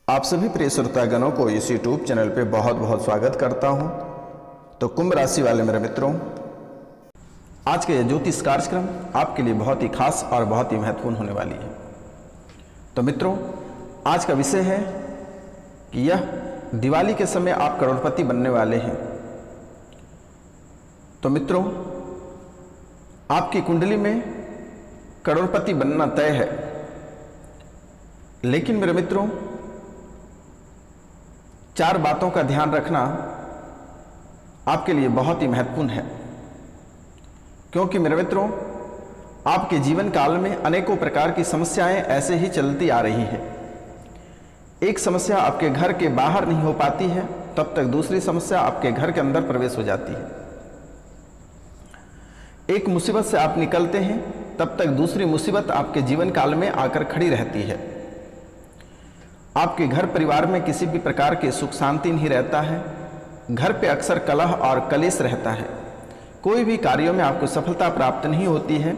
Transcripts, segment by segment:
आप सभी प्रिय श्रोतागणों को इस YouTube चैनल पे बहुत बहुत स्वागत करता हूं। तो कुंभ राशि वाले मेरे मित्रों, आज का यह ज्योतिष कार्यक्रम आपके लिए बहुत ही खास और बहुत ही महत्वपूर्ण होने वाली है। तो मित्रों, आज का विषय है कि यह दिवाली के समय आप करोड़पति बनने वाले हैं। तो मित्रों, आपकी कुंडली में करोड़पति बनना तय है, लेकिन मेरे मित्रों, चार बातों का ध्यान रखना आपके लिए बहुत ही महत्वपूर्ण है, क्योंकि मेरे मित्रों, आपके जीवन काल में अनेकों प्रकार की समस्याएं ऐसे ही चलती आ रही है। एक समस्या आपके घर के बाहर नहीं हो पाती है, तब तक दूसरी समस्या आपके घर के अंदर प्रवेश हो जाती है। एक मुसीबत से आप निकलते हैं, तब तक दूसरी मुसीबत आपके जीवन काल में आकर खड़ी रहती है। आपके घर परिवार में किसी भी प्रकार के सुख शांति नहीं रहता है। घर पे अक्सर कलह और कलेश रहता है। कोई भी कार्यों में आपको सफलता प्राप्त नहीं होती है।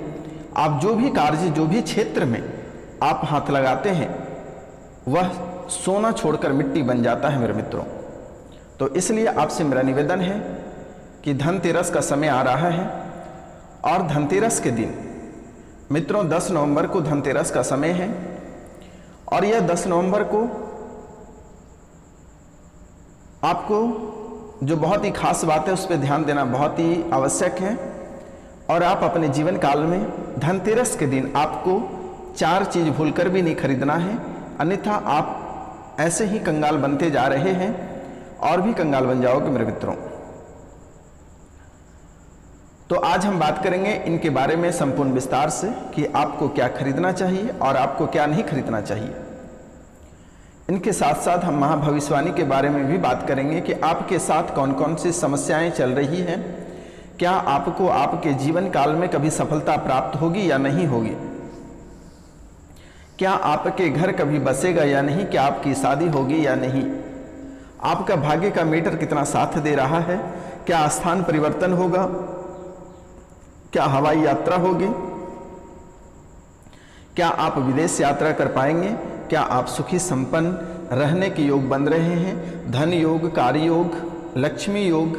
आप जो भी कार्य, जो भी क्षेत्र में आप हाथ लगाते हैं, वह सोना छोड़कर मिट्टी बन जाता है मेरे मित्रों। तो इसलिए आपसे मेरा निवेदन है कि धनतेरस का समय आ रहा है, और धनतेरस के दिन मित्रों 10 नवंबर को धनतेरस का समय है, और यह 10 नवंबर को आपको जो बहुत ही खास बात है उस पर ध्यान देना बहुत ही आवश्यक है। और आप अपने जीवन काल में धनतेरस के दिन आपको 4 चीज भूलकर भी नहीं खरीदना है, अन्यथा आप ऐसे ही कंगाल बनते जा रहे हैं और भी कंगाल बन जाओगे मेरे मित्रों। तो आज हम बात करेंगे इनके बारे में संपूर्ण विस्तार से कि आपको क्या खरीदना चाहिए और आपको क्या नहीं खरीदना चाहिए। इनके साथ साथ हम महाभविष्यवाणी के बारे में भी बात करेंगे कि आपके साथ कौन कौन सी समस्याएं चल रही हैं, क्या आपको आपके जीवन काल में कभी सफलता प्राप्त होगी या नहीं होगी, क्या आपके घर कभी बसेगा या नहीं, क्या आपकी शादी होगी या नहीं, आपका भाग्य का मीटर कितना साथ दे रहा है, क्या स्थान परिवर्तन होगा, क्या हवाई यात्रा होगी, क्या आप विदेश यात्रा कर पाएंगे, क्या आप सुखी संपन्न रहने के योग बन रहे हैं, धन योग, कार्य योग, लक्ष्मी योग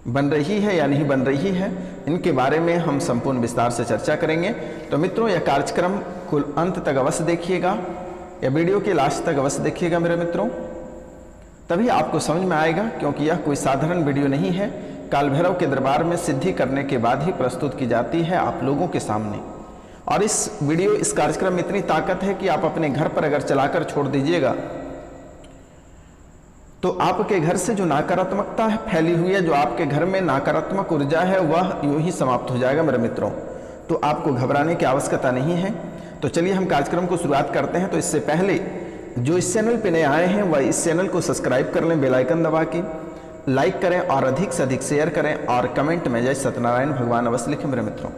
बन रही है या नहीं बन रही है, इनके बारे में हम संपूर्ण विस्तार से चर्चा करेंगे। तो मित्रों, यह कार्यक्रम कुल अंत तक अवश्य देखिएगा, या वीडियो के लास्ट तक अवश्य देखिएगा मेरे मित्रों, तभी आपको समझ में आएगा, क्योंकि यह कोई साधारण वीडियो नहीं है। काल भैरव के दरबार में सिद्धि करने के बाद ही प्रस्तुत की जाती है आप लोगों के सामने। और इस कार्यक्रम में इतनी ताकत है कि आप अपने घर पर अगर चलाकर छोड़ दीजिएगा तो आपके घर से जो नकारात्मकता है फैली हुई है, जो आपके घर में नकारात्मक ऊर्जा है, वह यूं ही समाप्त हो जाएगा मेरे मित्रों। तो आपको घबराने की आवश्यकता नहीं है। तो चलिए हम कार्यक्रम को शुरुआत करते हैं। तो इससे पहले जो इस चैनल पर नए आए हैं वह इस चैनल को सब्सक्राइब कर लें, बेल आइकन दबा के लाइक करें और अधिक से अधिक शेयर करें, और कमेंट में जय सत्यनारायण भगवान अवश्य लिखें मेरे मित्रों।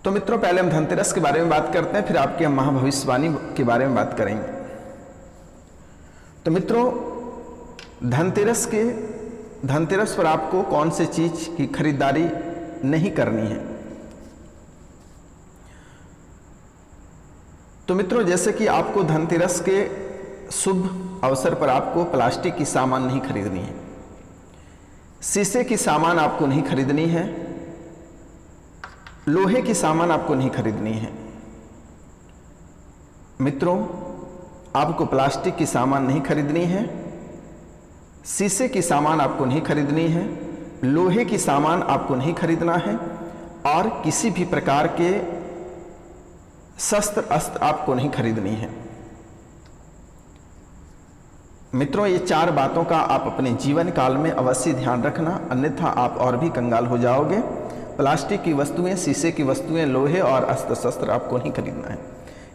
तो मित्रों, पहले हम धनतेरस के बारे में बात करते हैं, फिर आपकी हम महाभविष्यवाणी के बारे में बात करेंगे। तो मित्रों, धनतेरस पर आपको कौन सी चीज की खरीदारी नहीं करनी है। तो मित्रों, जैसे कि आपको धनतेरस के शुभ अवसर पर आपको प्लास्टिक की सामान नहीं खरीदनी है, शीशे की सामान आपको नहीं खरीदनी है, लोहे की सामान आपको नहीं खरीदनी है। मित्रों, आपको प्लास्टिक की सामान नहीं खरीदनी है, शीशे की सामान आपको नहीं खरीदनी है, लोहे की सामान आपको नहीं खरीदना है, और किसी भी प्रकार के शस्त्र अस्त्र आपको नहीं खरीदनी है। मित्रों, ये 4 बातों का आप अपने जीवन काल में अवश्य ध्यान रखना, अन्यथा आप और भी कंगाल हो जाओगे। प्लास्टिक की वस्तुएं, शीशे की वस्तुएं, लोहे और अस्त्र शस्त्र आपको नहीं खरीदना है।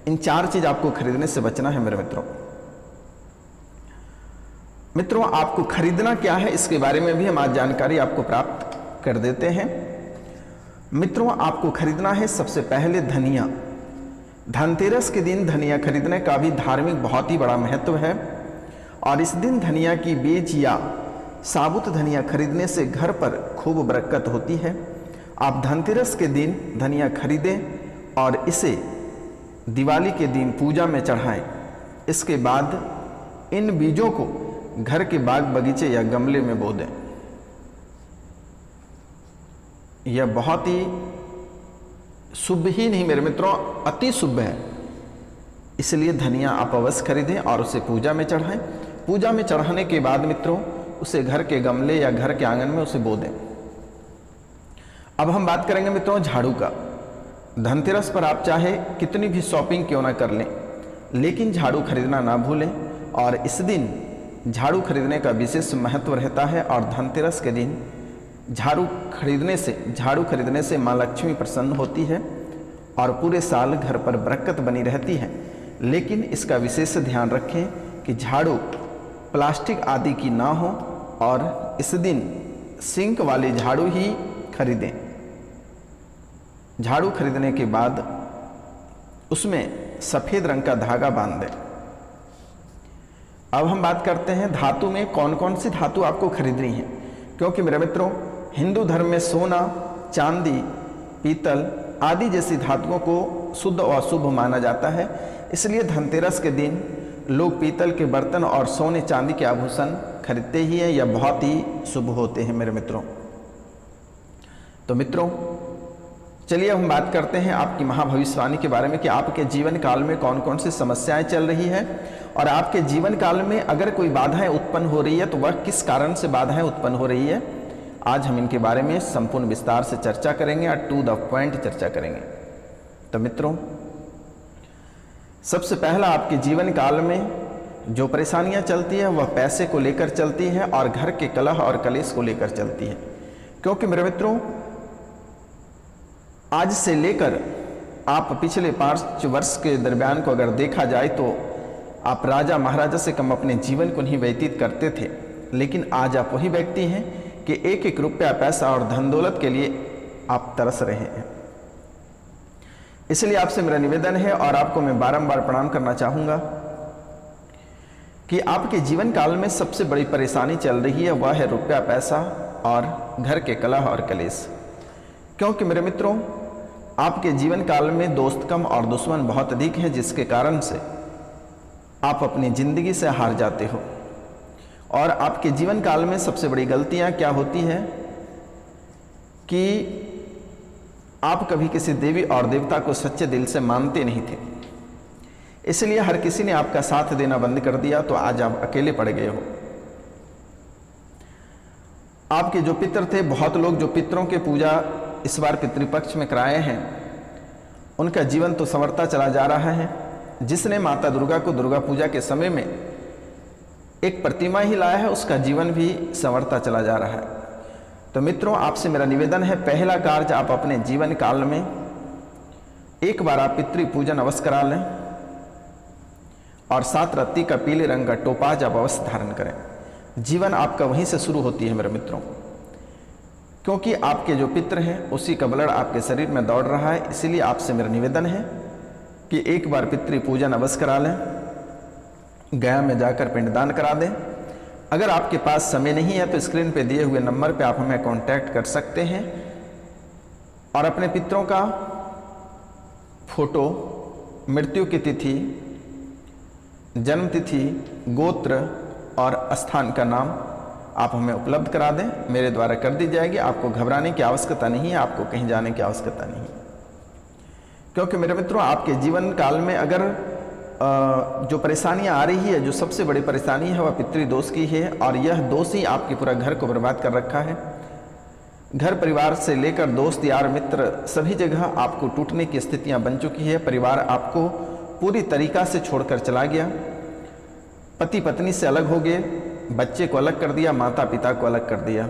इन 4 चीज आपको खरीदने से बचना है मेरे मित्रों। मित्रों, आपको खरीदना क्या है इसके बारे में भी हम आज जानकारी आपको प्राप्त कर देते हैं। मित्रों, आपको खरीदना है सबसे पहले धनिया। धनतेरस के दिन धनिया खरीदने का भी धार्मिक बहुत ही बड़ा महत्व है, और इस दिन धनिया की बीज या साबुत धनिया खरीदने से घर पर खूब बरकत होती है। आप धनतेरस के दिन धनिया खरीदें और इसे दिवाली के दिन पूजा में चढ़ाएं। इसके बाद इन बीजों को घर के बाग बगीचे या गमले में बो दें। यह बहुत ही शुभ ही नहीं मेरे मित्रों, अति शुभ है। इसलिए धनिया आप अवश्य खरीदें और उसे पूजा में चढ़ाएं। पूजा में चढ़ाने के बाद मित्रों उसे घर के गमले या घर के आंगन में उसे बो दें। अब हम बात करेंगे मित्रों झाड़ू का। धनतेरस पर आप चाहे कितनी भी शॉपिंग क्यों ना कर लें, लेकिन झाड़ू खरीदना ना भूलें। और इस दिन झाड़ू खरीदने का विशेष महत्व रहता है। और धनतेरस के दिन झाड़ू खरीदने से माँ लक्ष्मी प्रसन्न होती है और पूरे साल घर पर बरकत बनी रहती है। लेकिन इसका विशेष ध्यान रखें कि झाड़ू प्लास्टिक आदि की ना हो और इस दिन सिंक वाली झाड़ू ही खरीदें। झाड़ू खरीदने के बाद उसमें सफ़ेद रंग का धागा बांध दें। अब हम बात करते हैं धातु में कौन कौन सी धातु आपको खरीदनी है, क्योंकि मेरे मित्रों हिंदू धर्म में सोना, चांदी, पीतल आदि जैसी धातुओं को शुद्ध और शुभ माना जाता है। इसलिए धनतेरस के दिन लोग पीतल के बर्तन और सोने चांदी के आभूषण खरीदते ही हैं। यह बहुत ही शुभ होते हैं मेरे मित्रों। तो मित्रों चलिए हम बात करते हैं आपकी महाभविष्यवाणी के बारे में कि आपके जीवन काल में कौन कौन सी समस्याएं चल रही है और आपके जीवन काल में अगर कोई बाधाएं उत्पन्न हो रही है तो वह किस कारण से बाधाएं उत्पन्न हो रही है। आज हम इनके बारे में संपूर्ण विस्तार से चर्चा करेंगे और टू द पॉइंट चर्चा करेंगे। तो मित्रों सबसे पहला आपके जीवन काल में जो परेशानियां चलती है वह पैसे को लेकर चलती है और घर के कलह और कलेश को लेकर चलती है। क्योंकि मेरे मित्रों आज से लेकर आप पिछले 5 वर्ष के दरमियान को अगर देखा जाए तो आप राजा महाराजा से कम अपने जीवन को नहीं व्यतीत करते थे, लेकिन आज आप वही व्यक्ति हैं कि एक एक रुपया पैसा और धन दौलत के लिए आप तरस रहे हैं। इसलिए आपसे मेरा निवेदन है और आपको मैं बारंबार प्रणाम करना चाहूँगा कि आपके जीवन काल में सबसे बड़ी परेशानी चल रही है वह है रुपया पैसा और घर के कलह और कलेश। क्योंकि मेरे मित्रों आपके जीवन काल में दोस्त कम और दुश्मन बहुत अधिक है, जिसके कारण से आप अपनी ज़िंदगी से हार जाते हो। और आपके जीवन काल में सबसे बड़ी गलतियां क्या होती है कि आप कभी किसी देवी और देवता को सच्चे दिल से मानते नहीं थे, इसलिए हर किसी ने आपका साथ देना बंद कर दिया, तो आज आप अकेले पड़ गए हो। आपके जो पितर थे, बहुत लोग जो पितरों के पूजा इस बार पितृपक्ष में कराए हैं, उनका जीवन तो संवरता चला जा रहा है। जिसने माता दुर्गा को दुर्गा पूजा के समय में एक प्रतिमा ही लाया है, उसका जीवन भी संवरता चला जा रहा है। तो मित्रों आपसे मेरा निवेदन है, पहला कार्य आप अपने जीवन काल में एक बार आप पितृ पूजन अवश्य करा लें और 7 रत्ती का पीले रंग का टोपाज आप अवश्य धारण करें। जीवन आपका वहीं से शुरू होती है मेरे मित्रों, क्योंकि आपके जो पितृ हैं उसी का ब्लड आपके शरीर में दौड़ रहा है। इसीलिए आपसे मेरा निवेदन है कि एक बार पितृ पूजन अवश्य करा लें, गया में जाकर पिंडदान करा दें। अगर आपके पास समय नहीं है तो स्क्रीन पे दिए हुए नंबर पे आप हमें कांटेक्ट कर सकते हैं और अपने पितरों का फोटो, मृत्यु की तिथि, जन्म तिथि, गोत्र और स्थान का नाम आप हमें उपलब्ध करा दें, मेरे द्वारा कर दी जाएगी। आपको घबराने की आवश्यकता नहीं है, आपको कहीं जाने की आवश्यकता नहीं है। क्योंकि मेरे मित्रों आपके जीवन काल में अगर जो परेशानियां आ रही है, जो सबसे बड़ी परेशानी है वह पितृदोष की है और यह दोष ही आपके पूरा घर को बर्बाद कर रखा है। घर परिवार से लेकर दोस्त यार मित्र सभी जगह आपको टूटने की स्थितियां बन चुकी है। परिवार आपको पूरी तरीका से छोड़कर चला गया, पति पत्नी से अलग हो गए, बच्चे को अलग कर दिया, माता पिता को अलग कर दिया।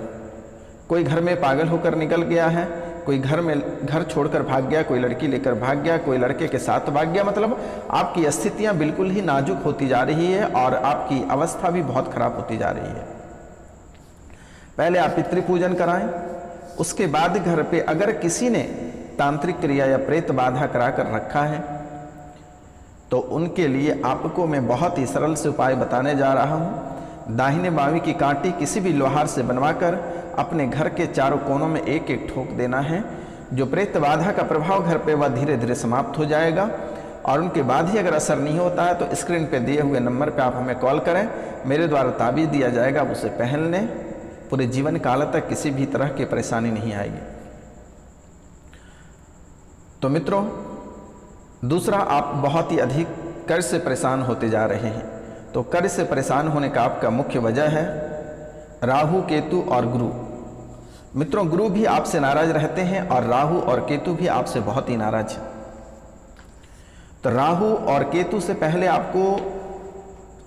कोई घर में पागल होकर निकल गया है, कोई घर छोड़कर भाग गया, कोई लड़की लेकर भाग गया, कोई लड़के के साथ भाग गया। मतलब आपकी स्थितियां बिल्कुल ही नाजुक होती जा रही है और आपकी अवस्था भी बहुत खराब होती जा रही है। पहले आप पितृ पूजन कराएं, उसके बाद घर पे अगर किसी ने तांत्रिक क्रिया या प्रेत बाधा करा कर रखा है तो उनके लिए आपको मैं बहुत ही सरल से उपाय बताने जा रहा हूँ। दाहिने बावी की कांटी किसी भी लोहार से बनवाकर अपने घर के चारों कोनों में एक एक ठोक देना है। जो प्रेत बाधा का प्रभाव घर पे वह धीरे धीरे समाप्त हो जाएगा और उनके बाद ही अगर असर नहीं होता है तो स्क्रीन पे दिए हुए नंबर पे आप हमें कॉल करें, मेरे द्वारा ताबीज़ दिया जाएगा, आप उसे पहन लें, पूरे जीवन काल तक किसी भी तरह की परेशानी नहीं आएगी। तो मित्रों, दूसरा, आप बहुत ही अधिक कर्ज से परेशान होते जा रहे हैं। तो कर्ज से परेशान होने का आपका मुख्य वजह है राहु, केतु और गुरु। मित्रों, गुरु भी आपसे नाराज रहते हैं और राहु और केतु भी आपसे बहुत ही नाराज है। तो राहु और केतु से पहले आपको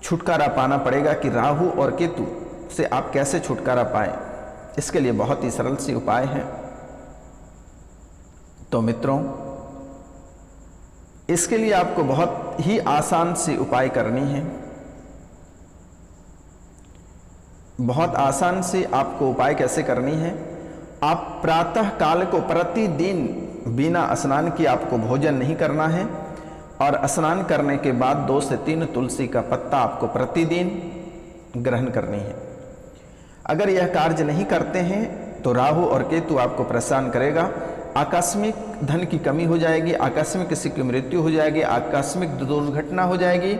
छुटकारा पाना पड़ेगा कि राहु और केतु से आप कैसे छुटकारा पाएं। इसके लिए बहुत ही सरल सी उपाय है। तो मित्रों, इसके लिए आपको बहुत ही आसान सी उपाय करनी है। बहुत आसान से आपको उपाय कैसे करनी है, आप प्रातः काल को प्रतिदिन बिना स्नान किए आपको भोजन नहीं करना है और स्नान करने के बाद 2 से 3 तुलसी का पत्ता आपको प्रतिदिन ग्रहण करनी है। अगर यह कार्य नहीं करते हैं तो राहु और केतु आपको परेशान करेगा। आकस्मिक धन की कमी हो जाएगी, आकस्मिक किसी की मृत्यु हो जाएगी, आकस्मिक दुर्घटना हो जाएगी,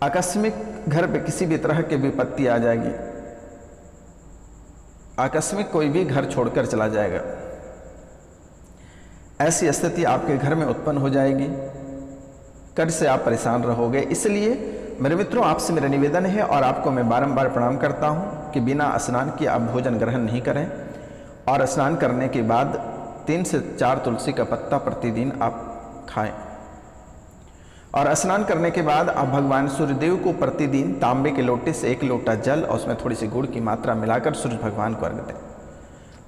आकस्मिक घर पे किसी भी तरह की विपत्ति आ जाएगी, आकस्मिक कोई भी घर छोड़कर चला जाएगा। ऐसी स्थिति आपके घर में उत्पन्न हो जाएगी, कर्ज से आप परेशान रहोगे। इसलिए मेरे मित्रों, आपसे मेरा निवेदन है और आपको मैं बारंबार प्रणाम करता हूं कि बिना स्नान किए आप भोजन ग्रहण नहीं करें और स्नान करने के बाद 3 से 4 तुलसी का पत्ता प्रतिदिन आप खाएं। और स्नान करने के बाद आप भगवान सूर्यदेव को प्रतिदिन तांबे के लोटे से 1 लोटा जल और उसमें थोड़ी सी गुड़ की मात्रा मिलाकर सूर्य भगवान को अर्घ दें।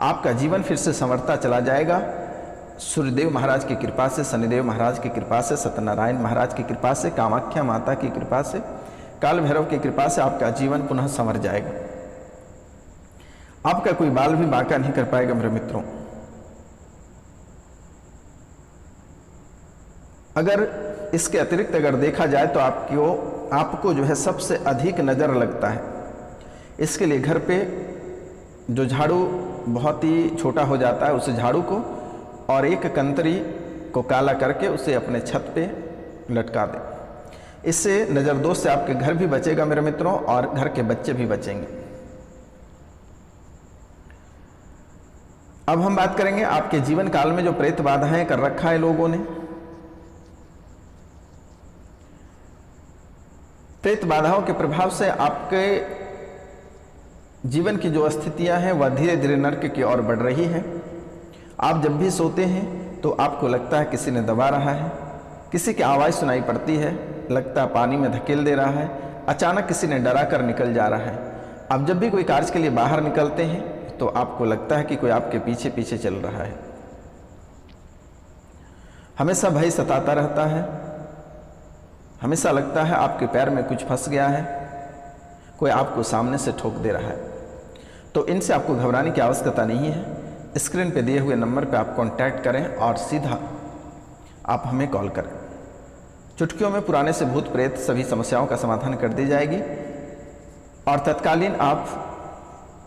आपका जीवन फिर से संवरता चला जाएगा। सूर्यदेव महाराज की कृपा से, शनिदेव महाराज की कृपा से, सत्यनारायण महाराज की कृपा से, कामाख्या माता की कृपा से, काल भैरव की कृपा से आपका जीवन पुनः संवर जाएगा। आपका कोई बाल भी बांका नहीं कर पाएगा मेरे मित्रों। अगर इसके अतिरिक्त अगर देखा जाए तो आपको जो है सबसे अधिक नज़र लगता है। इसके लिए घर पे जो झाड़ू बहुत ही छोटा हो जाता है, उस झाड़ू को और एक कंतरी को काला करके उसे अपने छत पे लटका दें। इससे नज़र दोष से आपके घर भी बचेगा मेरे मित्रों और घर के बच्चे भी बचेंगे। अब हम बात करेंगे आपके जीवन काल में जो प्रेत बाधाएं कर रखा है लोगों ने। प्रेत बाधाओं के प्रभाव से आपके जीवन की जो स्थितियां हैं वह धीरे धीरे नरक की ओर बढ़ रही है। आप जब भी सोते हैं तो आपको लगता है किसी ने दबा रहा है, किसी की आवाज़ सुनाई पड़ती है, लगता है पानी में धकेल दे रहा है, अचानक किसी ने डरा कर निकल जा रहा है। आप जब भी कोई कार्य के लिए बाहर निकलते हैं तो आपको लगता है कि कोई आपके पीछे पीछे चल रहा है। हमेशा भय सताता रहता है, हमेशा लगता है आपके पैर में कुछ फंस गया है, कोई आपको सामने से ठोक दे रहा है। तो इनसे आपको घबराने की आवश्यकता नहीं है। स्क्रीन पे दिए हुए नंबर पे आप कांटेक्ट करें और सीधा आप हमें कॉल करें। चुटकियों में पुराने से भूत प्रेत सभी समस्याओं का समाधान कर दी जाएगी और तत्कालीन आप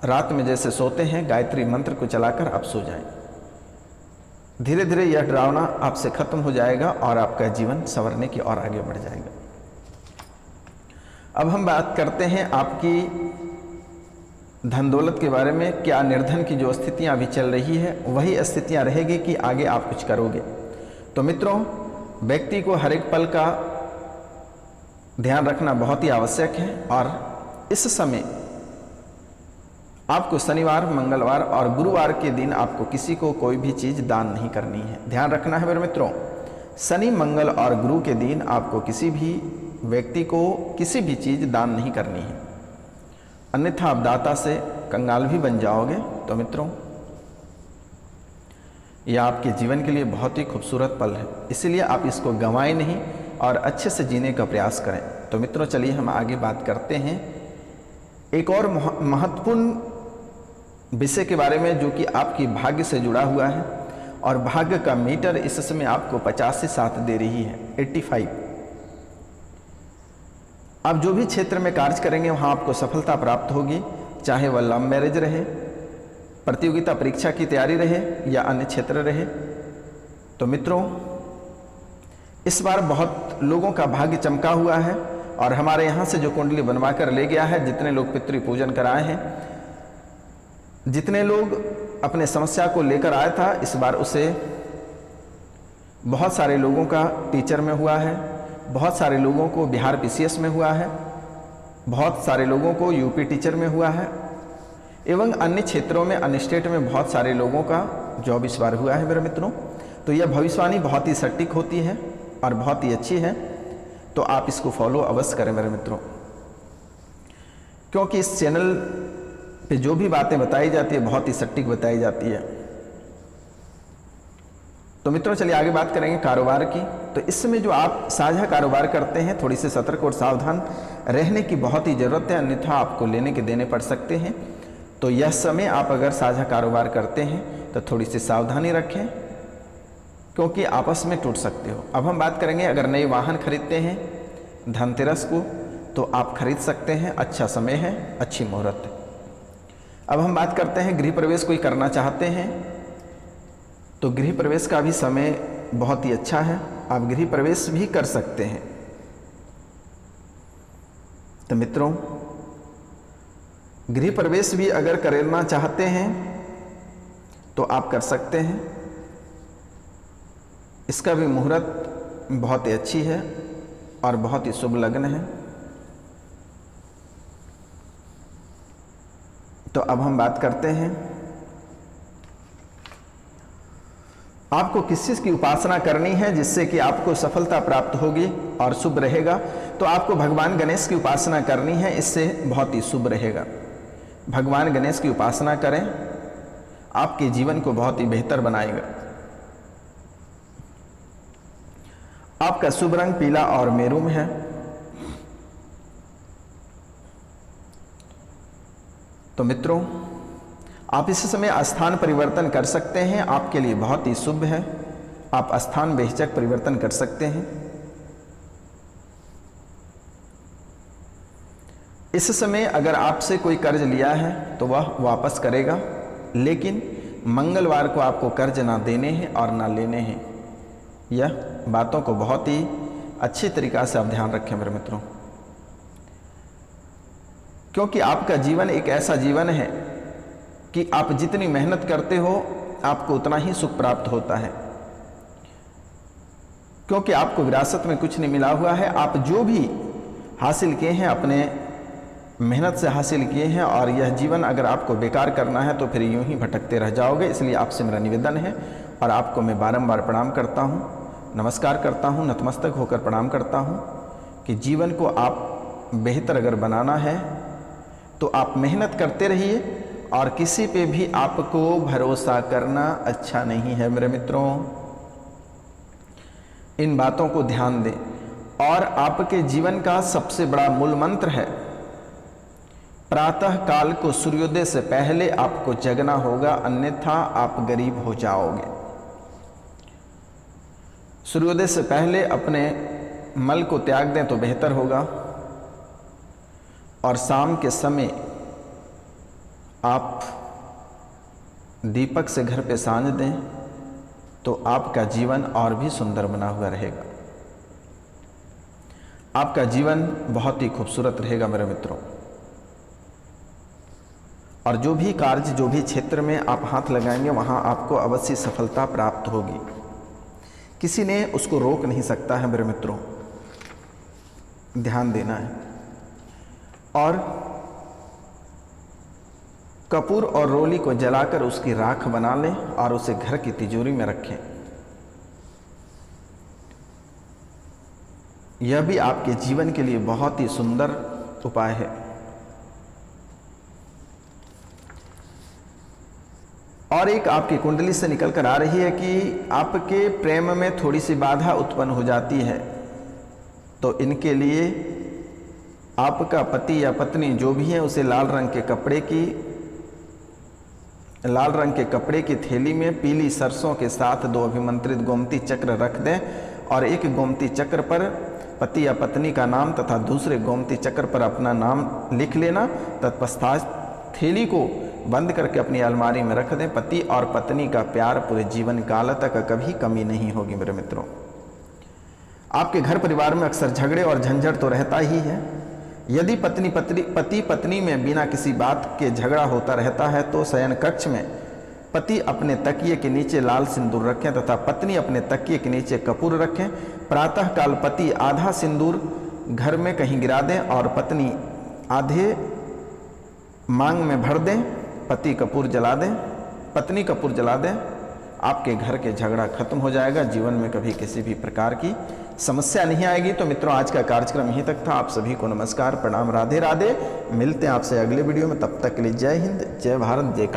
रात में जैसे सोते हैं गायत्री मंत्र को चलाकर आप सो जाएं। धीरे धीरे यह डरावना आपसे खत्म हो जाएगा और आपका जीवन संवरने की ओर आगे बढ़ जाएगा। अब हम बात करते हैं आपकी धन दौलत के बारे में। क्या निर्धन की जो स्थितियां अभी चल रही है वही स्थितियां रहेगी कि आगे आप कुछ करोगे? तो मित्रों, व्यक्ति को हर एक पल का ध्यान रखना बहुत ही आवश्यक है और इस समय आपको शनिवार, मंगलवार और गुरुवार के दिन आपको किसी को कोई भी चीज़ दान नहीं करनी है। ध्यान रखना है मेरे मित्रों, शनि, मंगल और गुरु के दिन आपको किसी भी व्यक्ति को किसी भी चीज़ दान नहीं करनी है, अन्यथा आप दाता से कंगाल भी बन जाओगे। तो मित्रों, यह आपके जीवन के लिए बहुत ही खूबसूरत पल है, इसलिए आप इसको गंवाएं नहीं और अच्छे से जीने का प्रयास करें। तो मित्रों, चलिए हम आगे बात करते हैं एक और महत्वपूर्ण विषय के बारे में जो कि आपकी भाग्य से जुड़ा हुआ है और भाग्य का मीटर इस समय आपको 50 से 7 दे रही है, 85। आप जो भी क्षेत्र में कार्य करेंगे वहाँ आपको सफलता प्राप्त होगी, चाहे वह लव मैरिज रहे, प्रतियोगिता परीक्षा की तैयारी रहे या अन्य क्षेत्र रहे। तो मित्रों, इस बार बहुत लोगों का भाग्य चमका हुआ है और हमारे यहाँ से जो कुंडली बनवा कर ले गया है, जितने लोग पितृ पूजन कराए हैं, जितने लोग अपने समस्या को लेकर आया था, इस बार उसे बहुत सारे लोगों का टीचर में हुआ है, बहुत सारे लोगों को बिहार पीसीएस में हुआ है, बहुत सारे लोगों को यूपी टीचर में हुआ है एवं अन्य क्षेत्रों में, अन्य स्टेट में बहुत सारे लोगों का जॉब इस बार हुआ है मेरे मित्रों। तो यह भविष्यवाणी बहुत ही सटीक होती है और बहुत ही अच्छी है, तो आप इसको फॉलो अवश्य करें मेरे मित्रों, क्योंकि इस चैनल पे जो भी बातें बताई जाती है बहुत ही सटीक बताई जाती है। तो मित्रों चलिए आगे बात करेंगे कारोबार की। तो इस समय जो आप साझा कारोबार करते हैं, थोड़ी सी सतर्क और सावधान रहने की बहुत ही ज़रूरत है, अन्यथा आपको लेने के देने पड़ सकते हैं। तो यह समय आप अगर साझा कारोबार करते हैं तो थोड़ी सी सावधानी रखें, क्योंकि आपस में टूट सकते हो। अब हम बात करेंगे अगर नए वाहन खरीदते हैं धनतेरस को, तो आप खरीद सकते हैं, अच्छा समय है, अच्छी मुहूर्त है। अब हम बात करते हैं गृह प्रवेश कोई करना चाहते हैं, तो गृह प्रवेश का भी समय बहुत ही अच्छा है, आप गृह प्रवेश भी कर सकते हैं। तो मित्रों गृह प्रवेश भी अगर करना चाहते हैं तो आप कर सकते हैं, इसका भी मुहूर्त बहुत ही अच्छी है और बहुत ही शुभ लग्न है। तो अब हम बात करते हैं आपको किस चीज़ की उपासना करनी है जिससे कि आपको सफलता प्राप्त होगी और शुभ रहेगा। तो आपको भगवान गणेश की उपासना करनी है, इससे बहुत ही शुभ रहेगा। भगवान गणेश की उपासना करें, आपके जीवन को बहुत ही बेहतर बनाएगा। आपका शुभ रंग पीला और मेरूम है। तो मित्रों आप इस समय स्थान परिवर्तन कर सकते हैं, आपके लिए बहुत ही शुभ है। आप स्थान बेहिचक परिवर्तन कर सकते हैं। इस समय अगर आपसे कोई कर्ज लिया है तो वह वापस करेगा, लेकिन मंगलवार को आपको कर्ज ना देने हैं और ना लेने हैं। यह बातों को बहुत ही अच्छी तरीक़ा से आप ध्यान रखें मेरे मित्रों, क्योंकि आपका जीवन एक ऐसा जीवन है कि आप जितनी मेहनत करते हो आपको उतना ही सुख प्राप्त होता है, क्योंकि आपको विरासत में कुछ नहीं मिला हुआ है। आप जो भी हासिल किए हैं अपने मेहनत से हासिल किए हैं, और यह जीवन अगर आपको बेकार करना है तो फिर यूं ही भटकते रह जाओगे। इसलिए आपसे मेरा निवेदन है और आपको मैं बारंबार प्रणाम करता हूं, नमस्कार करता हूं, नतमस्तक होकर प्रणाम करता हूं कि जीवन को आप बेहतर अगर बनाना है तो आप मेहनत करते रहिए, और किसी पे भी आपको भरोसा करना अच्छा नहीं है मेरे मित्रों। इन बातों को ध्यान दें। और आपके जीवन का सबसे बड़ा मूल मंत्र है, प्रातः काल को सूर्योदय से पहले आपको जगना होगा, अन्यथा आप गरीब हो जाओगे। सूर्योदय से पहले अपने मल को त्याग दें तो बेहतर होगा, और शाम के समय आप दीपक से घर पे सांझ दें तो आपका जीवन और भी सुंदर बना हुआ रहेगा। आपका जीवन बहुत ही खूबसूरत रहेगा मेरे मित्रों। और जो भी कार्य, जो भी क्षेत्र में आप हाथ लगाएंगे वहां आपको अवश्य सफलता प्राप्त होगी। किसी ने उसको रोक नहीं सकता है मेरे मित्रों, ध्यान देना है। और कपूर और रोली को जलाकर उसकी राख बना लें और उसे घर की तिजोरी में रखें। यह भी आपके जीवन के लिए बहुत ही सुंदर उपाय है। और एक आपकी कुंडली से निकल कर आ रही है कि आपके प्रेम में थोड़ी सी बाधा उत्पन्न हो जाती है, तो इनके लिए आपका पति या पत्नी जो भी है उसे लाल रंग के कपड़े की थैली में पीली सरसों के साथ 2 अभिमंत्रित गोमती चक्र रख दें, और एक गोमती चक्र पर पति या पत्नी का नाम तथा दूसरे गोमती चक्र पर अपना नाम लिख लेना। तत्पश्चात थैली को बंद करके अपनी अलमारी में रख दें। पति और पत्नी का प्यार पूरे जीवन काल तक कभी कमी नहीं होगी मेरे मित्रों। आपके घर परिवार में अक्सर झगड़े और झंझट तो रहता ही है। यदि पति पत्नी में बिना किसी बात के झगड़ा होता रहता है तो शयन कक्ष में पति अपने तकिए के नीचे लाल सिंदूर रखें तथा पत्नी अपने तकिए के नीचे कपूर रखें। प्रातः काल पति आधा सिंदूर घर में कहीं गिरा दें और पत्नी आधे मांग में भर दें। पत्नी कपूर जला दें। आपके घर के झगड़ा खत्म हो जाएगा, जीवन में कभी किसी भी प्रकार की समस्या नहीं आएगी। तो मित्रों, आज का कार्यक्रम यहीं तक था। आप सभी को नमस्कार, प्रणाम, राधे राधे। मिलते हैं आपसे अगले वीडियो में, तब तक के लिए जय हिंद, जय भारत, जय